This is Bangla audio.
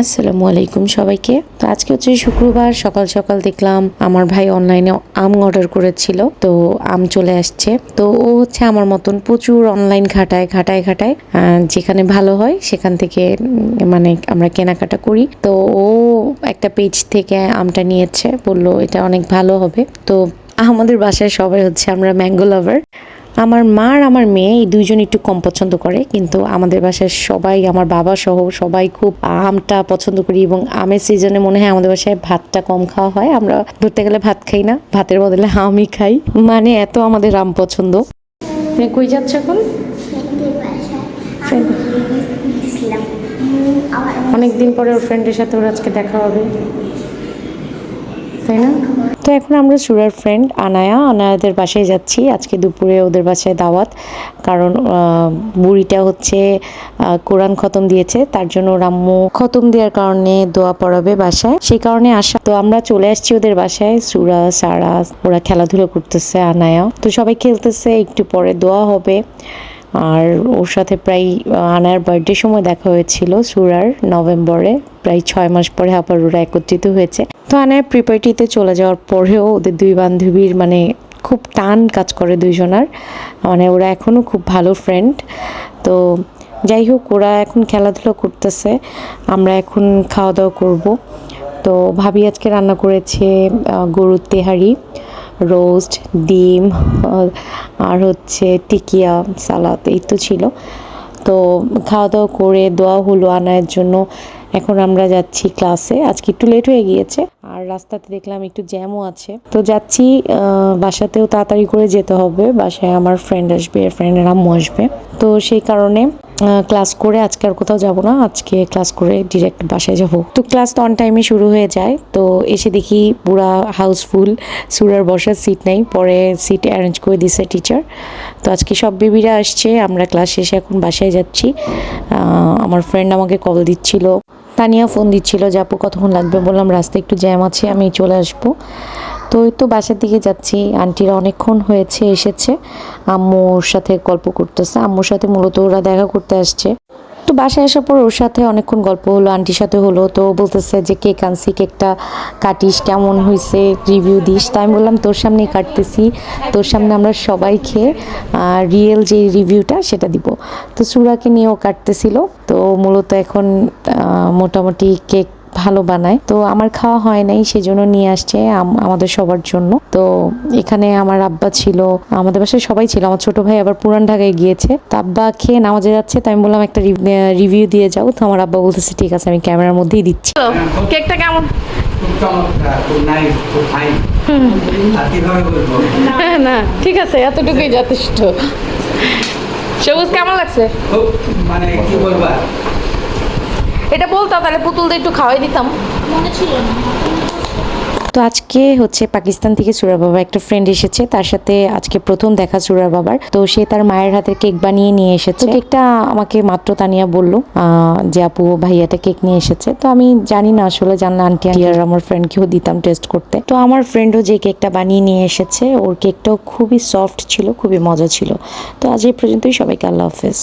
আসসালামু আলাইকুম সবাইকে। তো আজকে হচ্ছে শুক্রবার, সকাল সকাল দেখলাম আমার ভাই অনলাইনে আম অর্ডার করেছিল, তো আম চলে আসছে। তো ও হচ্ছে আমার মতন প্রচুর অনলাইন ঘাটায় যেখানে ভালো হয় সেখান থেকে মানে আমরা কেনাকাটা করি। তো ও একটা পেজ থেকে আমটা নিয়েছে, বললো এটা অনেক ভালো হবে। তো আমাদের বাসায় সবাই হচ্ছে আমরা ম্যাঙ্গো লাভার। আমার মা আর আমার মেয়ে এই দুইজন একটু কম পছন্দ করে, কিন্তু আমাদের বাসায় সবাই, আমার বাবা সহ সবাই খুব আমটা পছন্দ করি। এবং আমের সিজনে মনে হয় আমাদের বাসায় ভাতটা কম খাওয়া হয়, আমরা ধরতে গেলে ভাত খাই না, ভাতের বদলে আমই খাই, মানে এত আমাদের আম পছন্দ। কই যাচ্ছ এখন? অনেকদিন পরে ওর ফ্রেন্ডের সাথে ওর আজকে দেখা হবে, তাই না? তো এখন আমরা সুরার ফ্রেন্ড আনায়াদের বাসায় যাচ্ছি। আজকে দুপুরে ওদের বাসায় দাওয়াত, কারণ বুড়িটা হচ্ছে কোরআন খতম দিয়েছে, তার জন্য ওর আম্মু খতম দেওয়ার কারণে দোয়া পড়াবে বাসায়, সেই কারণে আসা। তো আমরা চলে আসছি ওদের বাসায়। সুরা, সারা ওরা খেলাধুলা করতেছে, আনায়া তো সবাই খেলতেছে, একটু পরে দোয়া হবে। আর ওর সাথে প্রায় আনার বার্থডে সময় দেখা হয়েছিল সুরার, নভেম্বরে, প্রায় 6 মাস পরে আবার ওরা একত্রিত হয়েছে। তো আনার প্রিপারেটিতে চলে যাওয়ার পরেও ওদের দুই বান্ধবীর মানে খুব টান কাজ করে দুইজনার, মানে ওরা এখনও খুব ভালো ফ্রেন্ড। তো যাই হোক, ওরা এখন খেলাধুলা করতেছে, আমরা এখন খাওয়া দাওয়া করব। তো ভাবি আজকে রান্না করেছে গরুর তেহারি, রোস্ট, ডিম, আর হচ্ছে টিকিয়া, সালাদ, এই তো ছিল। তো খাওয়া দাওয়া করে দোয়া হলো আনায়ের জন্য। এখন আমরা যাচ্ছি ক্লাসে, আজকে একটু লেট হয়ে গিয়েছে, আর রাস্তাতে দেখলাম একটু জ্যামও আছে। তো যাচ্ছি, বাসাতেও তাড়াতাড়ি করে যেতে হবে, বাসায় আমার ফ্রেন্ড আসবে, ফ্রেন্ডের আম্মু আসবে। তো সেই কারণে ক্লাস করে আজকে আর কোথাও যাব না, আজকে ক্লাস করে ডিরেক্ট বাসায় যাব। তো ক্লাস তো অন টাইমে শুরু হয়ে যায়। তো এসে দেখি পুরা হাউসফুল, সুরার বসার সিট নেই, পরে সিট অ্যারেঞ্জ করে দিছে টিচার। তো আজকে সব বেবিরা আসছে, আমরা ক্লাস শেষে এখন বাসায় যাচ্ছি। আমার ফ্রেন্ড আমাকে কল দিচ্ছিল, তানিয়া ফোন দিচ্ছিল যে আপু কতক্ষণ লাগবে, বললাম রাস্তায় একটু জ্যাম আছে, আমি চলে আসবো। তো ওই তো বাসার দিকে যাচ্ছি, আন্টিরা অনেকক্ষণ হয়েছে এসেছে, আম্মুর সাথে গল্প করতেছে, আম্মুর সাথে মূলত ওরা দেখা করতে আসছে। তো বাসায় আসার পর ওর সাথে অনেকক্ষণ গল্প হলো, আন্টির সাথে হলো। তো বলতেছে যে কেক আনছি, কেকটা কাটিস, কেমন হয়েছে রিভিউ দিস। তাই আমি বললাম তোর সামনেই কাটতেছি, তোর সামনে আমরা সবাই খেয়ে রিয়েল যে রিভিউটা সেটা দিব। তো সুরাকে নিয়েও কাটতেছিল। তো মূলত এখন মোটামুটি কেক ভালো বানায়, তো আমার খাওয়া হয় নাই, সেজন্য নিয়ে আসছে আমাদের সবার জন্য। তো এখানে আমার আব্বা ছিল, আমাদের বাসায় সবাই ছিল, আমার ছোট ভাই আবার পুরান ঢাকায় গিয়েছে। তো আব্বা খেয়ে নামাজে যাচ্ছে, তো আমি বললাম একটা রিভিউ দিয়ে যাও। তো আমার আব্বা বলতেছে ঠিক আছে, আমি ক্যামেরার মধ্যেই দিচ্ছি। কেকটা কেমন? না ঠিক আছে, এতটুকুই যথেষ্ট। সবুজ কেমন লাগছে? মানে কি বলবা, এটা বলতাম তাহলে পুতুলদের একটু খাওয়াই দিতাম, মনে ছিল না। তো আজকে হচ্ছে পাকিস্তান থেকে সুরার বাবার একটা ফ্রেন্ড এসেছে, তার সাথে আজকে প্রথম দেখা সুরার বাবার। তো সে তার মায়ের হাতের কেক বানিয়ে নিয়ে এসেছে। কেকটা আমাকে মাত্র তানিয়া বললো যে আপু ভাইয়াটা কেক নিয়ে এসেছে। তো আমি জানি না, আসলে জানলে আন্টি আর আমার ফ্রেন্ডকেও দিতাম টেস্ট করতে। তো আমার ফ্রেন্ডও যে কেকটা বানিয়ে নিয়ে এসেছে, ওর কেকটাও খুবই সফট ছিল, খুবই মজা ছিল। তো আজ এই পর্যন্তই, সবাইকে আল্লাহ হাফেজ।